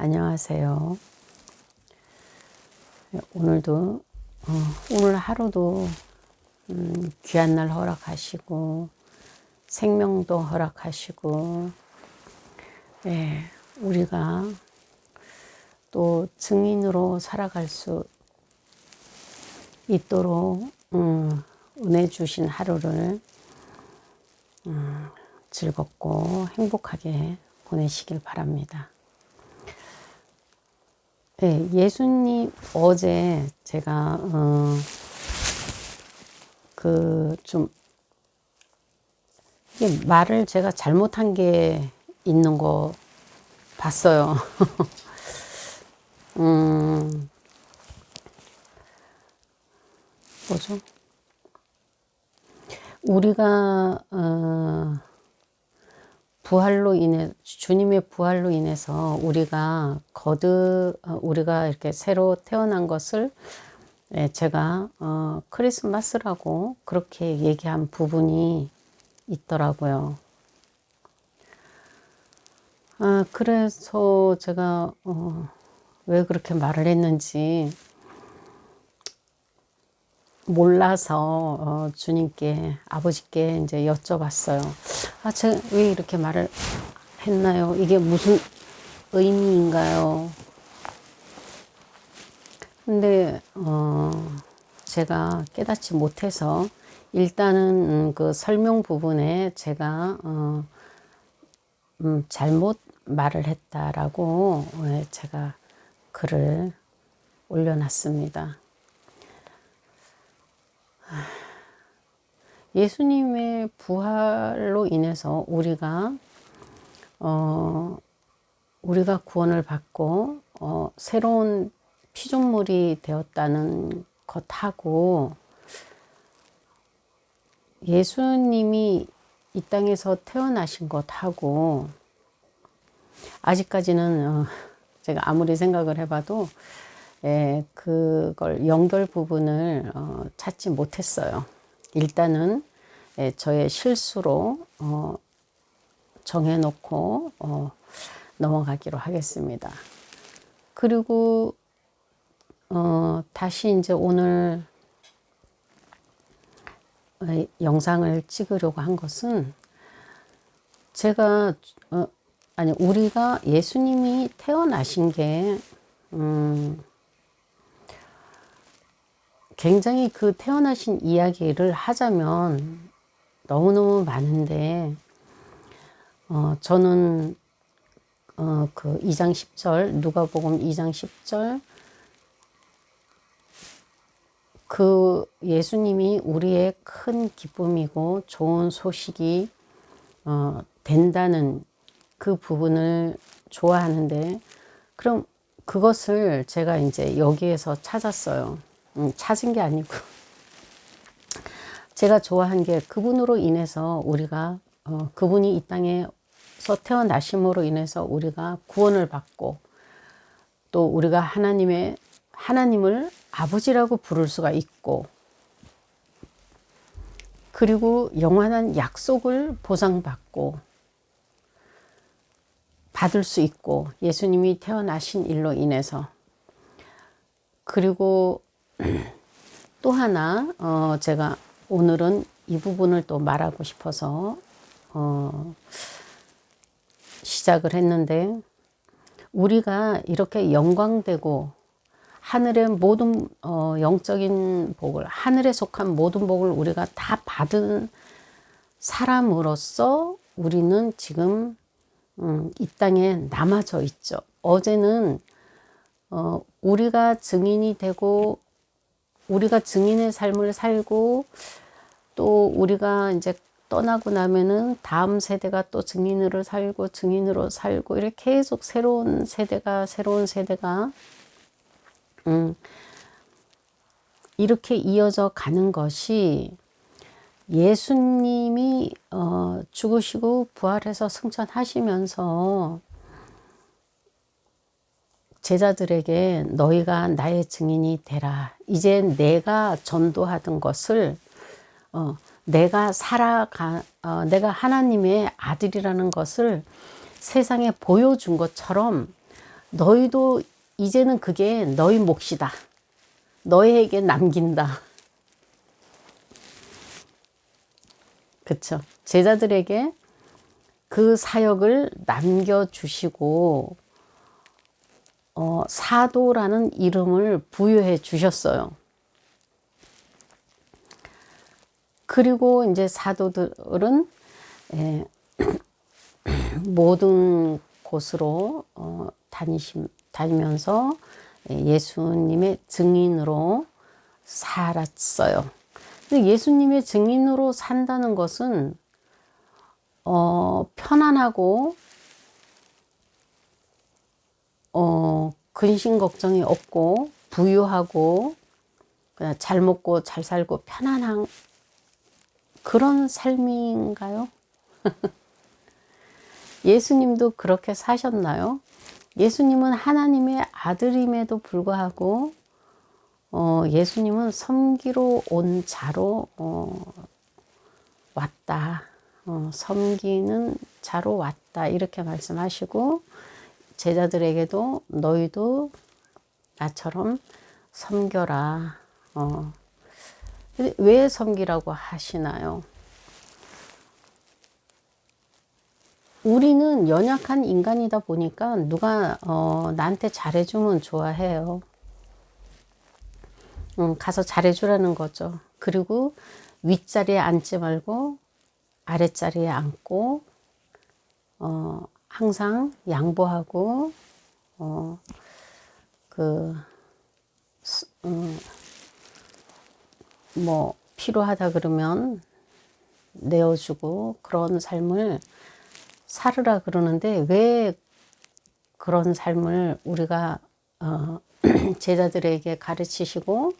안녕하세요. 오늘도 오늘 하루도 귀한 날 허락하시고 생명도 허락하시고, 우리가 또 증인으로 살아갈 수 있도록 은혜 주신 하루를 즐겁고 행복하게 보내시길 바랍니다. 네, 예수님 어제 제가 이게 말을 제가 잘못한 게 있는 거 봤어요. 뭐죠? 우리가 주님의 부활로 인해서 우리가 우리가 이렇게 새로 태어난 것을 제가 크리스마스라고 그렇게 얘기한 부분이 있더라고요. 그래서 제가 왜 그렇게 말을 했는지 몰라서 주님께, 아버지께 이제 여쭤봤어요. 제가 왜 이렇게 말을 했나요? 이게 무슨 의미인가요? 근데 제가 깨닫지 못해서 일단은 그 설명 부분에 제가 잘못 말을 했다라고 제가 글을 올려놨습니다. 예수님의 부활로 인해서 우리가 구원을 받고 새로운 피조물이 되었다는 것하고, 예수님이 이 땅에서 태어나신 것하고 아직까지는 제가 아무리 생각을 해봐도 그걸 연결 부분을 찾지 못했어요. 일단은 저의 실수로 정해놓고 넘어가기로 하겠습니다. 그리고 다시 이제 오늘 영상을 찍으려고 한 것은, 제가 우리가 예수님이 태어나신 게 굉장히 그 태어나신 이야기를 하자면 너무너무 많은데, 저는 그 2장 10절, 누가복음 2장 10절, 그 예수님이 우리의 큰 기쁨이고 좋은 소식이 된다는 그 부분을 좋아하는데, 그럼 그것을 제가 이제 여기에서 찾았어요. 찾은 게 아니고 제가 좋아한 게, 그분으로 인해서 우리가 그분이 이 땅에서 태어나심으로 인해서 우리가 구원을 받고, 또 우리가 하나님을 아버지라고 부를 수가 있고, 그리고 영원한 약속을 보장받고 받을 수 있고, 예수님이 태어나신 일로 인해서. 그리고 또 하나 제가 오늘은 이 부분을 또 말하고 싶어서 시작을 했는데, 우리가 이렇게 영광되고 하늘의 모든 영적인 복을, 하늘에 속한 모든 복을 우리가 다 받은 사람으로서 우리는 지금 이 땅에 남아져 있죠. 어제는 우리가 증인이 되고, 우리가 증인의 삶을 살고, 또 우리가 이제 떠나고 나면은 다음 세대가 또 증인으로 살고 이렇게 계속 새로운 세대가 이렇게 이어져 가는 것이, 예수님이 죽으시고 부활해서 승천하시면서 제자들에게 너희가 나의 증인이 되라. 이제 내가 전도하던 것을 내가 하나님의 아들이라는 것을 세상에 보여준 것처럼 너희도 이제는 그게 너희 몫이다. 너희에게 남긴다. 그쵸? 제자들에게 그 사역을 남겨주시고 사도라는 이름을 부여해 주셨어요. 그리고 이제 사도들은 모든 곳으로 다니면서 예수님의 증인으로 살았어요. 근데 예수님의 증인으로 산다는 것은 편안하고 근심 걱정이 없고 부유하고 그냥 잘 먹고 잘 살고 편안한 그런 삶인가요? 예수님도 그렇게 사셨나요? 예수님은 하나님의 아들임에도 불구하고 예수님은 섬기러 온 자로 왔다. 섬기는 자로 왔다. 이렇게 말씀하시고 제자들에게도 너희도 나처럼 섬겨라. 왜 섬기라고 하시나요? 우리는 연약한 인간이다 보니까 누가 나한테 잘해주면 좋아해요. 가서 잘해주라는 거죠. 그리고 윗자리에 앉지 말고 아랫자리에 앉고 항상 양보하고 뭐 필요하다 그러면 내어주고 그런 삶을 살으라 그러는데 왜 그런 삶을 우리가 제자들에게 가르치시고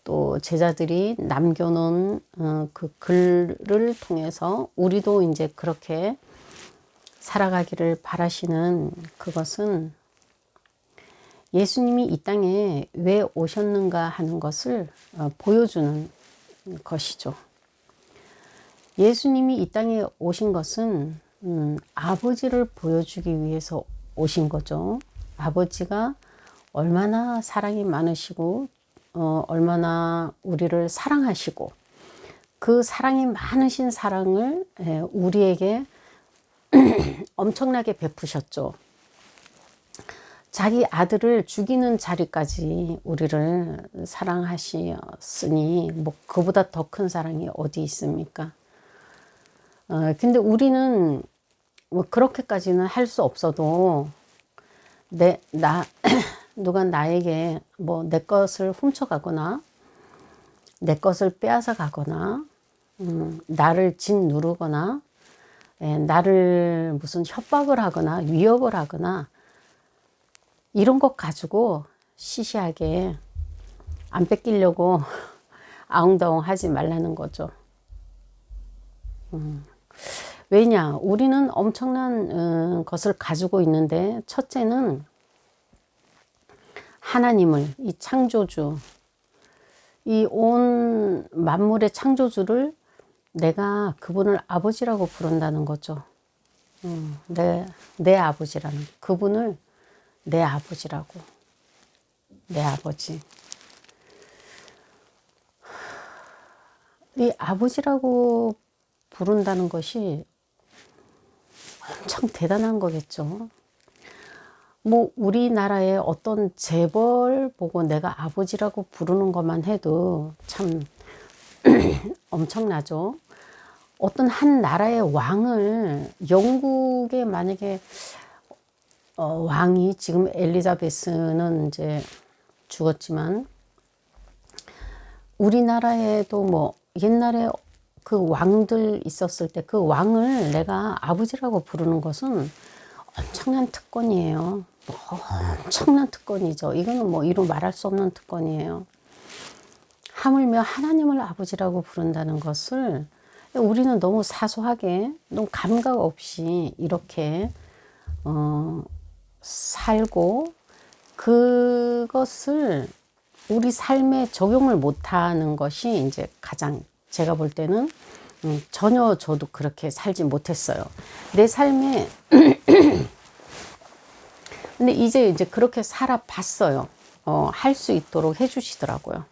또 제자들이 남겨놓은 그 글을 통해서 우리도 이제 그렇게 살아가기를 바라시는 그것은 예수님이 이 땅에 왜 오셨는가 하는 것을 보여주는 것이죠. 예수님이 이 땅에 오신 것은 아버지를 보여주기 위해서 오신 거죠. 아버지가 얼마나 사랑이 많으시고 얼마나 우리를 사랑하시고 그 사랑이 많으신 사랑을 우리에게 엄청나게 베푸셨죠. 자기 아들을 죽이는 자리까지 우리를 사랑하셨으니 뭐 그보다 더 큰 사랑이 어디 있습니까? 근데 우리는 뭐 그렇게까지는 할 수 없어도 누가 나에게 뭐 내 것을 훔쳐가거나 내 것을 빼앗아 가거나 나를 짓누르거나 나를 무슨 협박을 하거나 위협을 하거나 이런 것 가지고 시시하게 안 뺏기려고 아웅다웅 하지 말라는 거죠. 왜냐? 우리는 엄청난 것을 가지고 있는데 첫째는 하나님을, 이 창조주, 이 온 만물의 창조주를 내가 그분을 아버지라고 부른다는 거죠. 내 아버지라는, 그분을 내 아버지라고. 내 아버지. 이 아버지라고 부른다는 것이 엄청 대단한 거겠죠. 뭐 우리나라의 어떤 재벌 보고 내가 아버지라고 부르는 것만 해도 참 엄청나죠. 어떤 한 나라의 왕을 영국에 만약에 왕이 지금 엘리자베스는 이제 죽었지만 우리나라에도 뭐 옛날에 그 왕들 있었을 때 그 왕을 내가 아버지라고 부르는 것은 엄청난 특권이에요. 엄청난 특권이죠. 이거는 뭐 이루 말할 수 없는 특권이에요. 하물며 하나님을 아버지라고 부른다는 것을 우리는 너무 사소하게 너무 감각 없이 이렇게 살고 그것을 우리 삶에 적용을 못하는 것이 이제 가장 제가 볼 때는 전혀 저도 그렇게 살지 못했어요. 내 삶에 근데 이제 그렇게 살아봤어요. 할 수 있도록 해주시더라고요.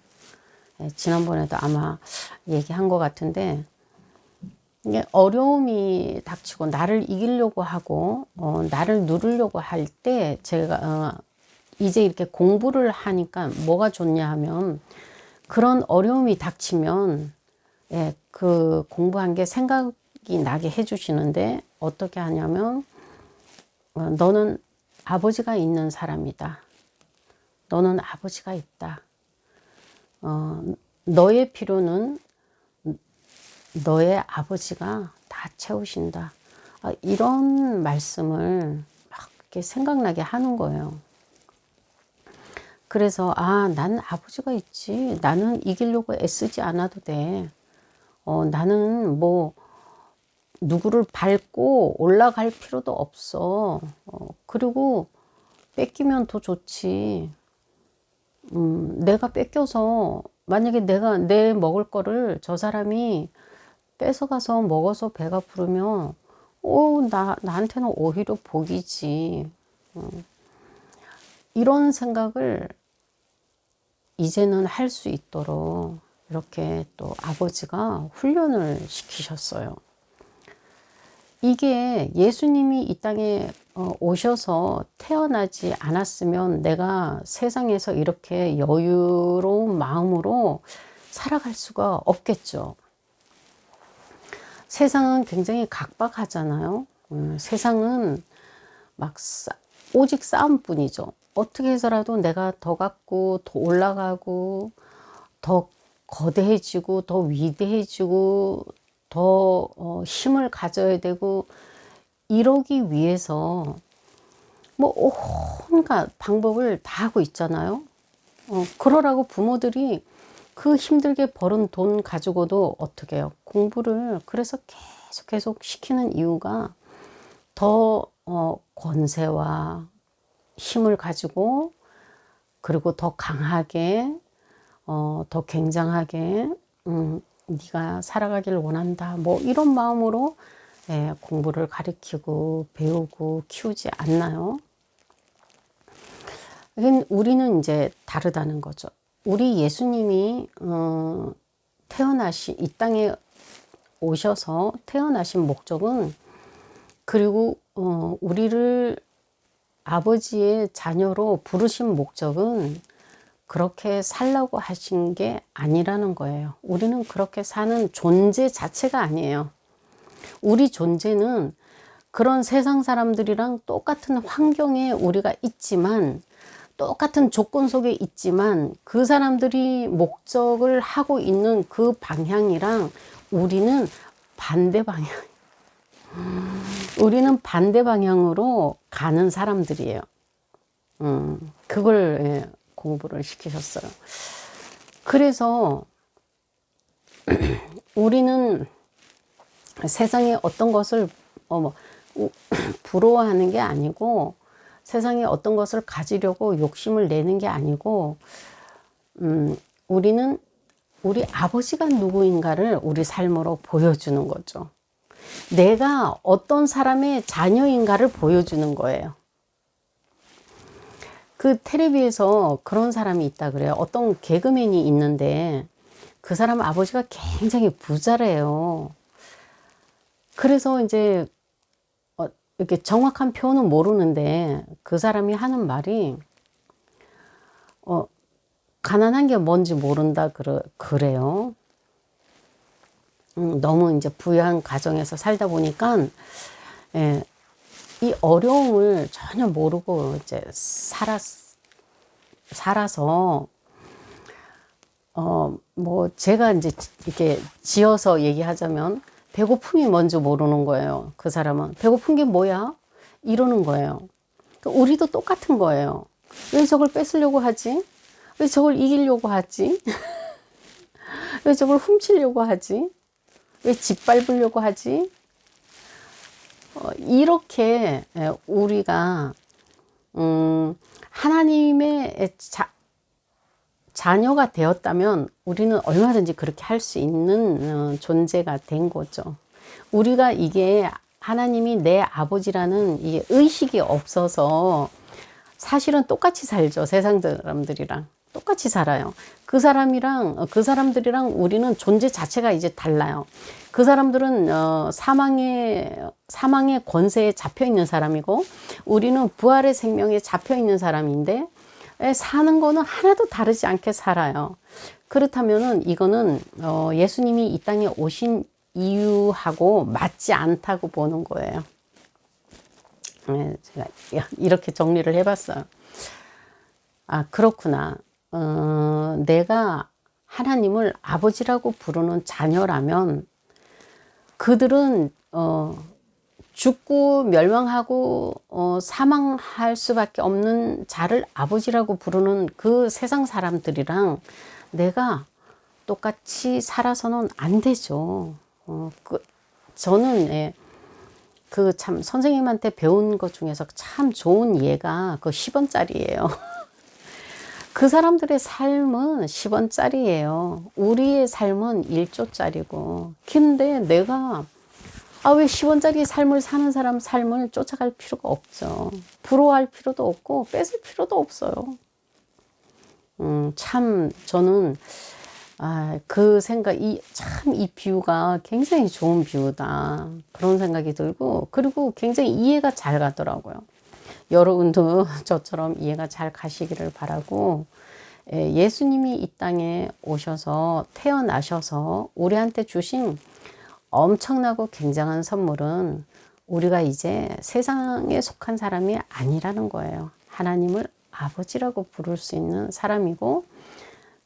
지난번에도 아마 얘기한 것 같은데, 이게 어려움이 닥치고 나를 이기려고 하고, 나를 누르려고 할 때, 제가, 이제 이렇게 공부를 하니까 뭐가 좋냐 하면, 그런 어려움이 닥치면, 예, 그 공부한 게 생각이 나게 해주시는데, 어떻게 하냐면, 너는 아버지가 있는 사람이다. 너는 아버지가 있다. 너의 필요는 너의 아버지가 다 채우신다. 이런 말씀을 막 이렇게 생각나게 하는 거예요. 그래서 난 아버지가 있지. 나는 이기려고 애쓰지 않아도 돼. 나는 뭐 누구를 밟고 올라갈 필요도 없어. 그리고 뺏기면 더 좋지. 내가 뺏겨서 만약에 내가 내 먹을 거를 저 사람이 뺏어가서 먹어서 배가 부르면 나한테는 오히려 복이지. 이런 생각을 이제는 할 수 있도록 이렇게 또 아버지가 훈련을 시키셨어요. 이게 예수님이 이 땅에 오셔서 태어나지 않았으면 내가 세상에서 이렇게 여유로운 마음으로 살아갈 수가 없겠죠. 세상은 굉장히 각박하잖아요. 세상은 막 오직 싸움뿐이죠. 어떻게 해서라도 내가 더 갖고 더 올라가고 더 거대해지고 더 위대해지고 더 힘을 가져야 되고 이러기 위해서 뭐 온갖 방법을 다 하고 있잖아요. 그러라고 부모들이 그 힘들게 벌은 돈 가지고도 어떻게 해요? 공부를 그래서 계속 시키는 이유가 더 권세와 힘을 가지고 그리고 더 강하게 더 굉장하게 네가 살아가길 원한다. 뭐 이런 마음으로 공부를 가르치고 배우고 키우지 않나요? 우리는 이제 다르다는 거죠. 우리 예수님이 이 땅에 오셔서 태어나신 목적은 그리고 우리를 아버지의 자녀로 부르신 목적은 그렇게 살라고 하신 게 아니라는 거예요. 우리는 그렇게 사는 존재 자체가 아니에요. 우리 존재는 그런 세상 사람들이랑 똑같은 환경에 우리가 있지만 똑같은 조건 속에 있지만 그 사람들이 목적을 하고 있는 그 방향이랑 우리는 반대 방향. 우리는 반대 방향으로 가는 사람들이에요. 그걸 공부를 시키셨어요. 그래서 우리는 세상에 어떤 것을 부러워하는 게 아니고 세상에 어떤 것을 가지려고 욕심을 내는 게 아니고 우리는 우리 아버지가 누구인가를 우리 삶으로 보여주는 거죠. 내가 어떤 사람의 자녀인가를 보여주는 거예요. 그 텔레비에서 그런 사람이 있다 그래요. 어떤 개그맨이 있는데 그 사람 아버지가 굉장히 부자래요. 그래서 이제 이렇게 정확한 표현은 모르는데 그 사람이 하는 말이 가난한 게 뭔지 모른다 그래요. 너무 이제 부유한 가정에서 살다 보니까 이 어려움을 전혀 모르고 이제 살아서 뭐 제가 이제 이렇게 지어서 얘기하자면 배고픔이 뭔지 모르는 거예요. 그 사람은 배고픈 게 뭐야? 이러는 거예요. 우리도 똑같은 거예요. 왜 저걸 뺏으려고 하지? 왜 저걸 이기려고 하지? 왜 저걸 훔치려고 하지? 왜 짓밟으려고 하지? 이렇게 우리가 하나님의 자녀가 되었다면 우리는 얼마든지 그렇게 할 수 있는 존재가 된 거죠. 우리가 이게 하나님이 내 아버지라는 이 의식이 없어서 사실은 똑같이 살죠. 세상 사람들이랑 똑같이 살아요. 그 사람들이랑 우리는 존재 자체가 이제 달라요. 그 사람들은 사망의 권세에 잡혀 있는 사람이고, 우리는 부활의 생명에 잡혀 있는 사람인데, 사는 거는 하나도 다르지 않게 살아요. 그렇다면은 이거는 예수님이 이 땅에 오신 이유하고 맞지 않다고 보는 거예요. 제가 이렇게 정리를 해봤어요. 아, 그렇구나. 내가 하나님을 아버지라고 부르는 자녀라면 그들은 죽고 멸망하고 사망할 수밖에 없는 자를 아버지라고 부르는 그 세상 사람들이랑 내가 똑같이 살아서는 안 되죠. 저는 그 참 선생님한테 배운 것 중에서 참 좋은 예가 그 10원짜리예요. 그 사람들의 삶은 10원짜리예요. 우리의 삶은 1조짜리고. 근데 내가 왜 10원짜리 삶을 사는 사람 삶을 쫓아갈 필요가 없죠. 부러워할 필요도 없고 뺏을 필요도 없어요. 참 저는 그 생각, 참 이 비유가 굉장히 좋은 비유다. 그런 생각이 들고, 그리고 굉장히 이해가 잘 가더라고요. 여러분도 저처럼 이해가 잘 가시기를 바라고, 예수님이 이 땅에 오셔서 태어나셔서 우리한테 주신 엄청나고 굉장한 선물은 우리가 이제 세상에 속한 사람이 아니라는 거예요. 하나님을 아버지라고 부를 수 있는 사람이고,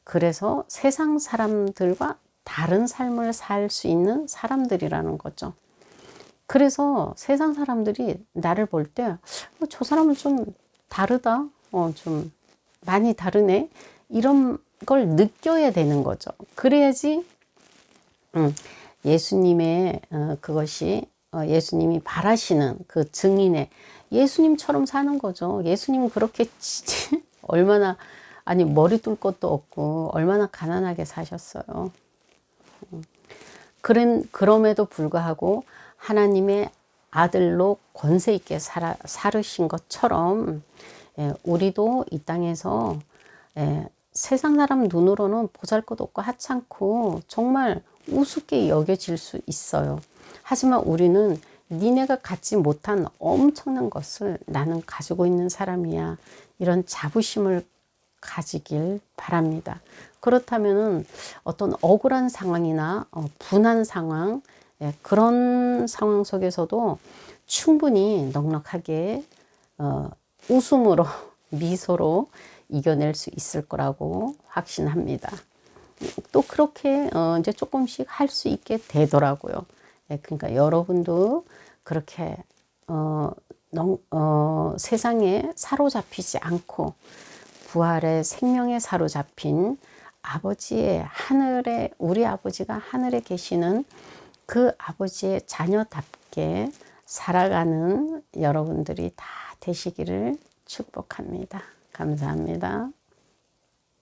그래서 세상 사람들과 다른 삶을 살 수 있는 사람들이라는 거죠. 그래서 세상 사람들이 나를 볼 때, 저 사람은 좀 다르다, 좀 많이 다르네, 이런 걸 느껴야 되는 거죠. 그래야지 예수님의 그것이 예수님이 바라시는 그 증인의 예수님처럼 사는 거죠. 예수님은 그렇게 얼마나, 아니 머리 뚫 것도 없고 얼마나 가난하게 사셨어요. 그럼에도 불구하고 하나님의 아들로 권세 있게 살으신 것처럼 우리도 이 땅에서 세상 사람 눈으로는 보잘것없고 하찮고 정말 우습게 여겨질 수 있어요. 하지만 우리는 니네가 갖지 못한 엄청난 것을 나는 가지고 있는 사람이야, 이런 자부심을 가지길 바랍니다. 그렇다면은 어떤 억울한 상황이나 분한 상황, 그런 상황 속에서도 충분히 넉넉하게 웃음으로 미소로 이겨낼 수 있을 거라고 확신합니다. 또 그렇게 이제 조금씩 할 수 있게 되더라고요. 그러니까 여러분도 그렇게 세상에 사로잡히지 않고 부활의 생명에 사로잡힌 아버지의 하늘에, 우리 아버지가 하늘에 계시는 그 아버지의 자녀답게 살아가는 여러분들이 다 되시기를 축복합니다. 감사합니다.